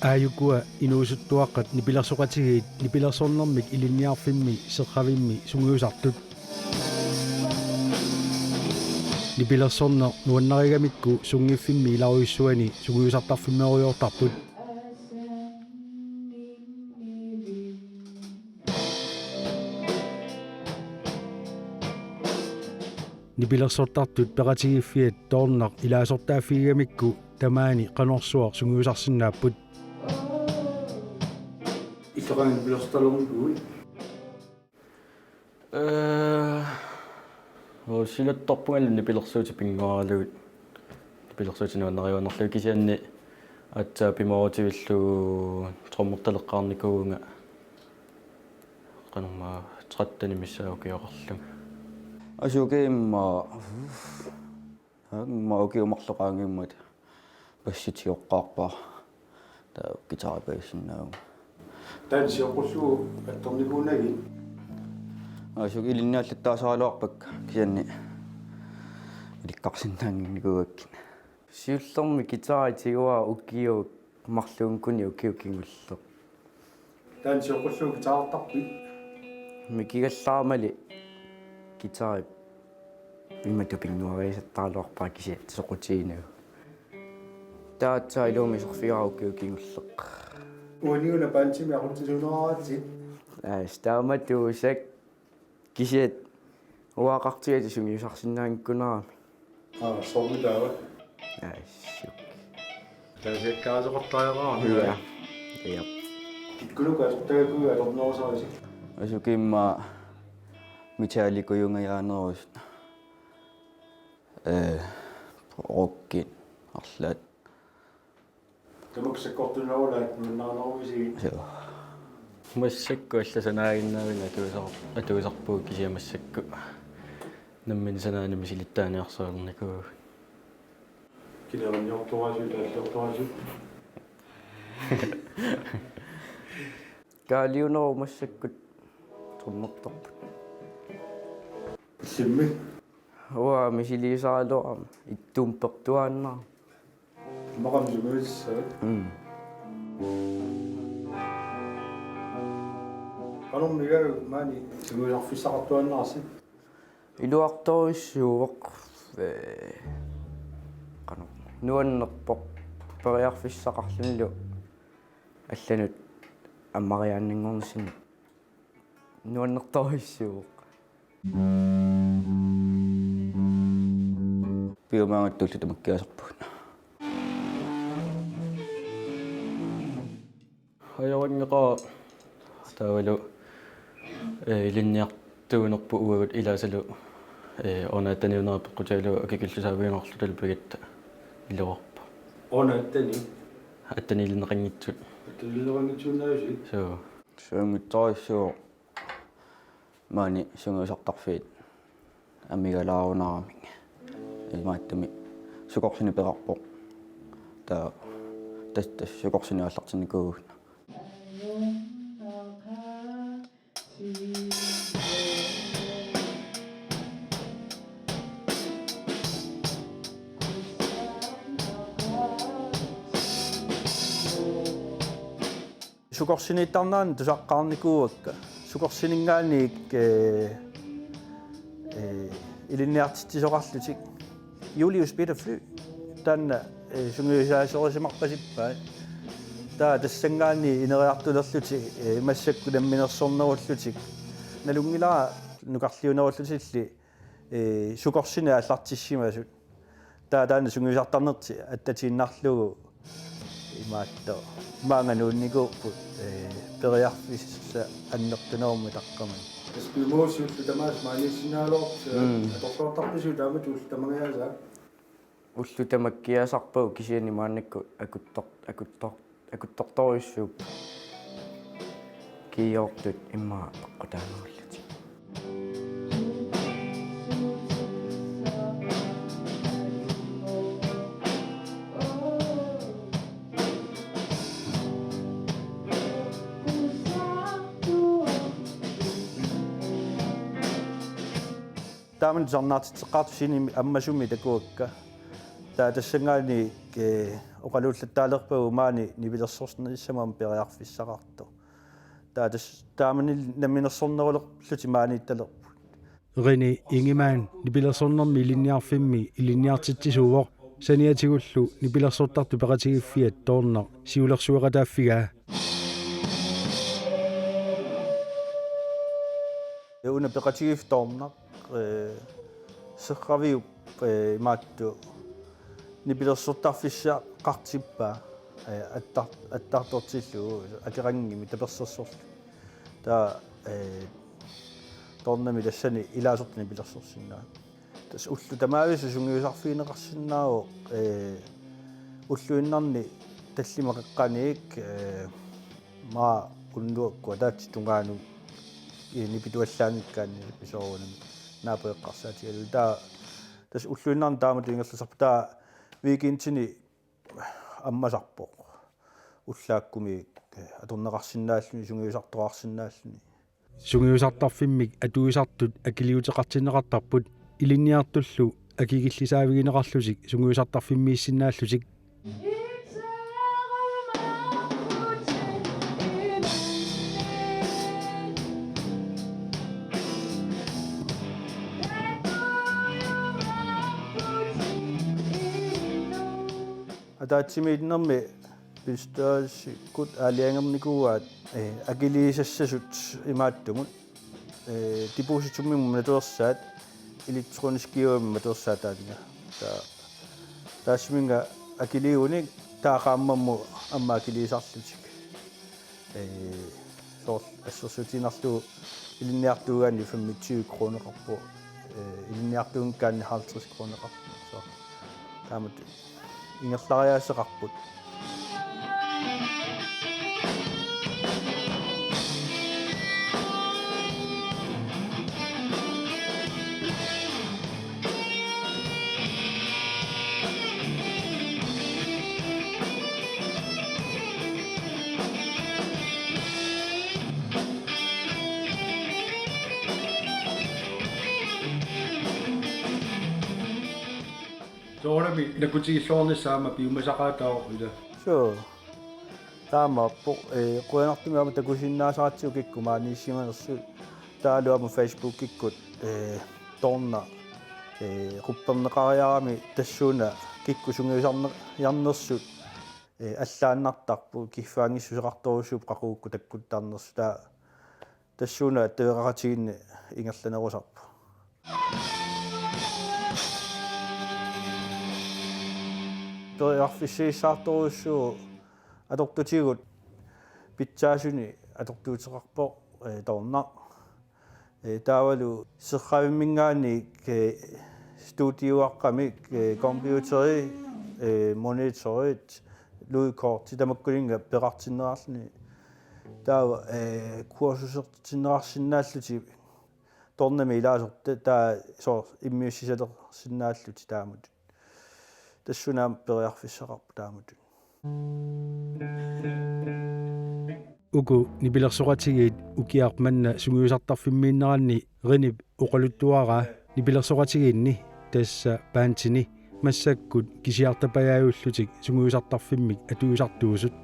aayukua inuusuttuaqqat nipilersoqatigiit nipilersornermik ilinniarfimmi seqqavimmi sungiusartut nipilersorner nuannarigamikku sungiffimmi ilaruissuani sungiusartarfimmeoriortarput nipilersortartut peqatigiffiat toornaq ilaasortaaffigigamikku tamaani qanorsuar sungiusarsinnaapput итоqan билэрсталэрмикуи силаттарпунгаллуни пилерсуути пингуаралугут пилерсуутинуаннариуаннерлу кисианни атсаа пимаорутивиллу троммерталеққарникуунга qanumma 13 миссаукиоқарлу асукеимма окиумарлоqaангиммат пасситиоққарпа таа гитарапассиннаа таансиоққуллуу атторникуунаги асук илиннааллаттаасаалуарпак кианни иликкарсиннаангинникуаккин сиуллерми гитаритигуа уккиук марлуункуни уккиуккингуллер таансиоққуллуу гитаартарпи микигаллаамали гитари имату пингуариасаттаалуарпаа киси соқутиинагу таатсаа илууми сорфиауккиуккингуллеқ униуна пантими арутсунааати стааматуусак кисиат уақартиати сунгиусарсинаангкунаами сормутаава ассук таасеккаасоқартаяраа я киккулука сортагакуга аторнерусааси асукимма митааликуюнгаjaanерус роккин арлаат тамаксаккортунаулаат нуннаарнеруисиги массакку алласанаагиннаавина атуисарпуу кисиамассакку наммин санаанами силиттааниарсуарникуу кинерниортуасу тааллортуасу гаалиунеру массаккут троммертарпут симми уа мисилисаалуарама иттуумпертуааннаа мақамсумуиссаа канормигау маани сигуисарфиссақартуаннаарси илуарторуссууоқ қано нуаннерпоқ периарфиссақарлунилу алланут аммариааннингорнисин нуаннерторуссууоқ пиумаангаттуллу тамаккиасарпугна аярангеqa таавалу илинниартуунерпу уагут илаасалу онааттаниунерпеққутаалу акикиллусаавиунерлу талпагатта илуарпа онааттани аттанилинеқангитсут туллерангитсуунааси соо суумитториссуу маани сунгуисартарфиит амигалаарунаарами имааттами сукорсини перарпоқ таа тас сукорсини аллартинникуугна сукорсиниттарнаан тусаққарникууакка сукорсинингаанник илинниартитсоқарлутик Julius Peter Fly танна сунгиусаасерисимарпасиппаа таа тассангаани инериартулерлути массакку намминерсорнеруллутик налунгилаа нукарлиунеруллутилли сукорсина аллартиссимасут таана сунгиусартарнерти аттатииннарлугу имаатто маангануунникууппут периарфисса аннертунерумми таққама спимоосиуллу тамаас маанисинаалоо аторлортарпису таамат уллу тамагаяаса уллу тамаккиасарпау кисиани мааннакку акутторторуссууп киортут имма паққутаанеруллути тааман сорнаартитеққарту сини аммасуми такуакка тассангаани оқалууллаттаалерпагу маани нивилерсорснерissamaam периарфиссақарто таамани наминерсорнерулерлути мааниталерпу Rene Ingemann nipilersornermi iliniarfimmi iliniartitsisuuvoq saniatigullu nipilersortartu peqatigiffiat toorner siulersueqataaffigaa una peqatigif toornaq seqqaviu maattu nipilersortarfissa qartippaa attartortillu akerangimi tapersersorlu taa toornami tassani ilaasortini pilersorsinnaa tas ullu tamaavisu sungiusarfiineqarsinnaao ulluinnarni tallimeqeqqaniik maa unnuakku taatsi tungaanu nipituallaangikkaanni pisoruunami naapeeqqarsaatigalu taa tas ulluinnarni taamatu ingerlusarpu taa weekendtini аммасарпоқ уллааккуми аторнеқарсинааллуни сунгиусартораарсинааллуни сунгиусартарфиммик атуисартут акилиутеқартинеқартарпут илинниартуллу акигиллисаавигинеқарлусик сунгиусартарфиммииссинааллусик атаатсимииннэрми пистаасиккут аалиангерникууаат акилисассасут имааттумут депозитуммиму натуерсаат электронискиуамми матуерсаат таатинга таасминга акилиуник таақааммамму амма акилисарлутик соор ассерсутинарлу илинниартуугаани 25 кронеқарпу илинниартуунгкаани 50 кронеқарпу соо таамат ингерлариаасеқарпут Toorami nakutigissoornissaama piumasaqaatao ila so taama po qoyanartumiama takusinnaasaratsiu kikku maaniissimanersu taaluama Facebook kikkut toorna qupperneqariarami tassuuna kikku sungiusarnersuut аллааннартарпу киффаангиссусеқарторуссууп қақуукку таккуттаарнерсу таа тассууна атавеқаратигинни ингерланерусарпу тоярфиссииссаарторуссуу атортутигут питсаасуни атортуутеқарпо тоорнақ таавалу серқавиммингаани студиуаққами компьютери мониторит луикорти тамаккулинга пеқартиннераарлни таава курсусертиннерарсинааллути торнами илаасорта таа соо иммиуссисалерсинааллути таамут тассунаам периарфиссақарпу таамут уку нипилерсоқатигиит укиарпманна сунгиусартарфиммииннеранни ринип оқалуттуараа нипилерсоқатигиинни тасса паантини массаккут кисиартапаяаюллутик сунгиусартарфиммик атуисартуусут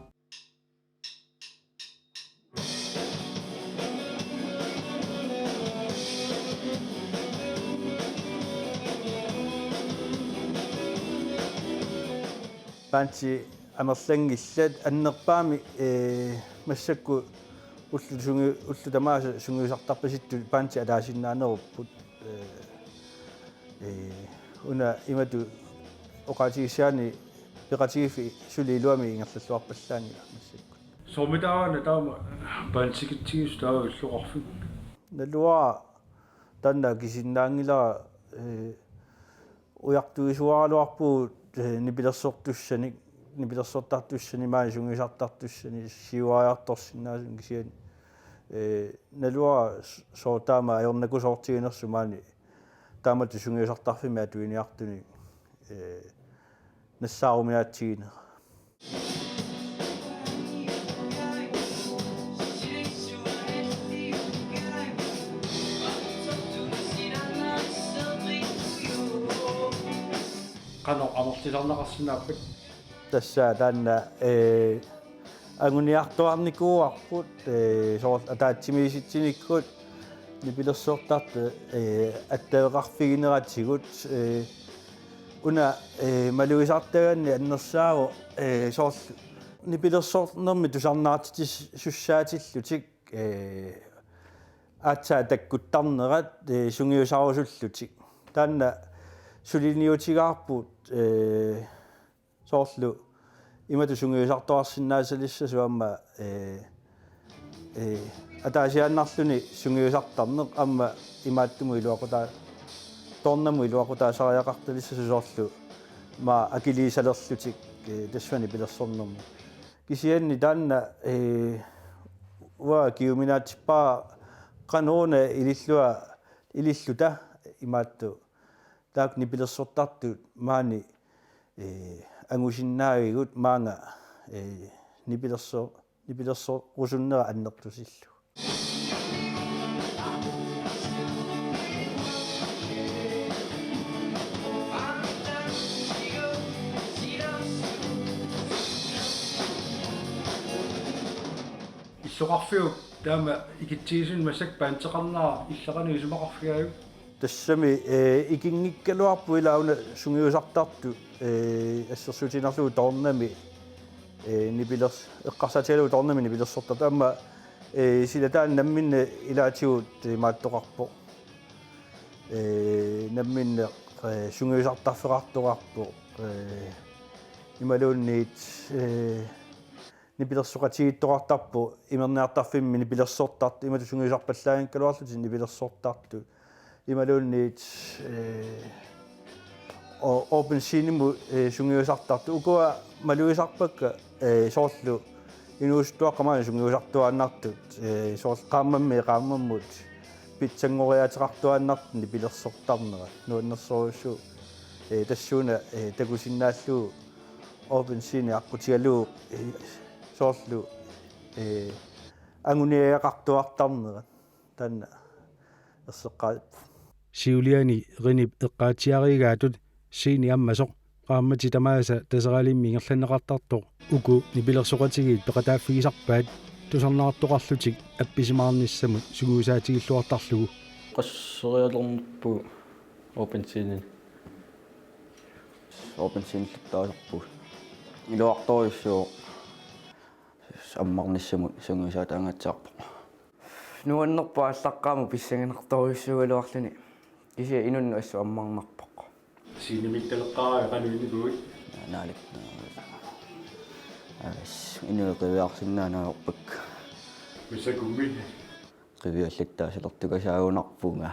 панти амерлангиллат аннерпаами массакку уллу тамааса сунгиусартарпаситту панти алаасиннаанеруппут уна имату оқатигисаани пеқатигифи сулилуами ингерллуарпаллаани массакку сомитаана таама пансикитсигис таава иллоқарфик налуа танна кисиннаангилаа уяртуисуаралуарпу нипилерсортуссаник нипилерсортартуссани маани сунгисартартуссани сиуариарторсинаасун кисиани налуа соотаама аёрнакусоортигинерсу маани таамату сунгисартарфими атуиниартуни нассаарумиаатсигина qano amortisarnaqarsinaapput тасса таанна агуниартуарникууарпут соорл атаатсимииситсиниккут нипилерсуортарпу аттавеқарфигинератигут уна малуисартаганни аннерсаагу соорл нипилерсуорнерми тусарнаартити суссаатиллутик аатсаа таккуттарнерат сунгиусарусуллутик таанна сулиниутигаарпут соорлу имату сунгиусартуарсинаасалиссасу амма атаасианнарлуни сунгиусартарнеқ амма имааттуму илуақутаа торнаму илуақутаа сариақарталиссасу соорлу ма акилисалерлутик тассвани пилерсорнерми кисианни таанна уа киуминаатиппаа каноона илиллута имаатту таак нипилерсортарту маани ангусиннаагигут маанга нипилерсо русуннера аннертусиллу иллоқарфиу таама икитсигисун массак паантеқарнаа иллақани исумақарфигааю тассами икингиккалуарпу илауна сунгиусартарту ассерсуутинарлуу торнами нипилерс эққарсаатигалуу торнами нипилерсортарта амма силатаан намминна илаатигут мааттоқарпо намминна сунгиусартарфеқартоқарпо ималуунниит нипилерсоқатигиттоқартарпу имерниартарфимми нипилерсортарту имату сунгиусарпаллаагинкалуарлути нипилерсортарту ималуунниит open cinema sungiusartartu ukua maluisarpakka sooрлу инуустуаққамаа сунгиусартуааннартут соорл qaammammut питсангориаатеқартуааннартни пилерсортарнера нуаннерсоруссуу тассууна такусиннааллуу open cinema аққутигалуу соорлу ангуниақартуартарнера танна ерсеққаа сиулиани ринip эққаатиаригаатут сини аммасоқ qaamati tamaasa taseralimmi ngerlanneqartartoq uku nipilерсоqatigit peqataaffigисарпаат тусарнаартоқарлутик апписимаарнissamut сугуусаатигиллуартарлугу qasserialernerpu open scene таасарпу илуарториссуу аммарнissamут сугуусаатаангатсаарпо нуаннерпа аллаққааму писсангинерториуссугалуарлуни кися инунну ассу аммарнарпоқ синемитталеққараа кануинигуи наалик инуэқивиарсиннаанаагорпак мисакумми qivиаллаттаасалертукасаагунарпунга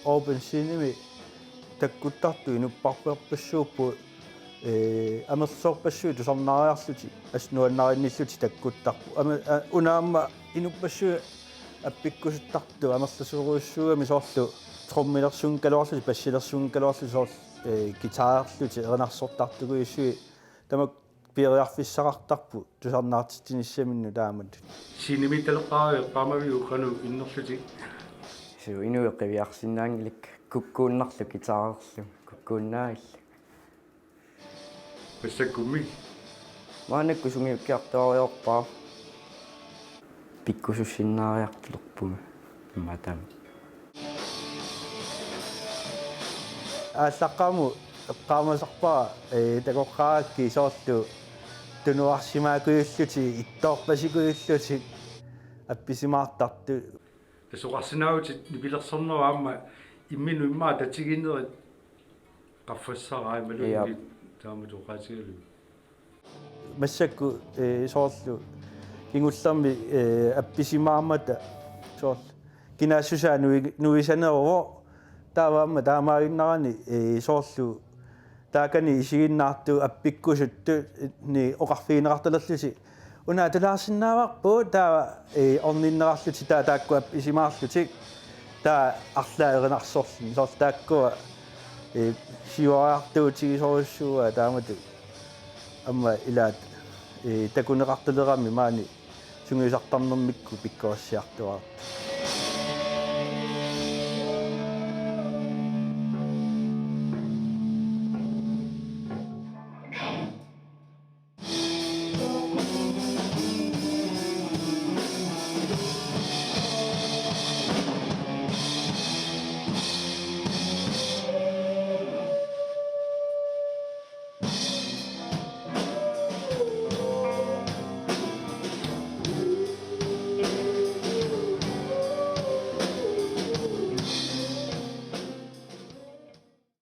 open cinema таккуттарту инуппарперпассууппу амерсоорпассуи тусарнариарлути аснуаннаринниллути таккуттарпу унаамма инуппассуи аппиккусуттарту амерласууруссуугами соорлу труммилерсуун калуарлути пассилерсуун калуарлути соорл гитаарлути эрнарсортартугуиссуи тамак пиериарфиссақартарпу тусарнаартитсиниссаминну таамат синемитталеққараа qaamavi uqanu innerluti су инуэқивиарсиннаангилик куккууннарлу гитаарерлу куккууннаагилла мисакумми маанакку сунгиуккиарториорпаа пиккусуссиннаариартулерпуга имматам ааллаққаму эққаамасарпаа такоққаакки соорлу тунуарсимаакуйуллути иттоорпасикуйуллути апписимаартарту тасоқарсинаавути нипилерсорнераама иммину иммаа татигиннери qaffassaraa малуни тааматоқаатигалу массакку соорлу кингуллерми апписимаамата соорл кинаассусаа нуисанерово тааваама таамаагиннарани соорлу таакани исигиннаарту аппиккусутту ни оқарфигинеқарталерлути уна талаарсиннааварпу таа орниннерарлути таа таакку апписимаарлутик таа арлаа еринарсорлни соорл тааккуа сиуаартуутигисоруссууа таамату амма илаат такунеқарталерами маани сунгиусартарнэрмикку пиккуассиартуарат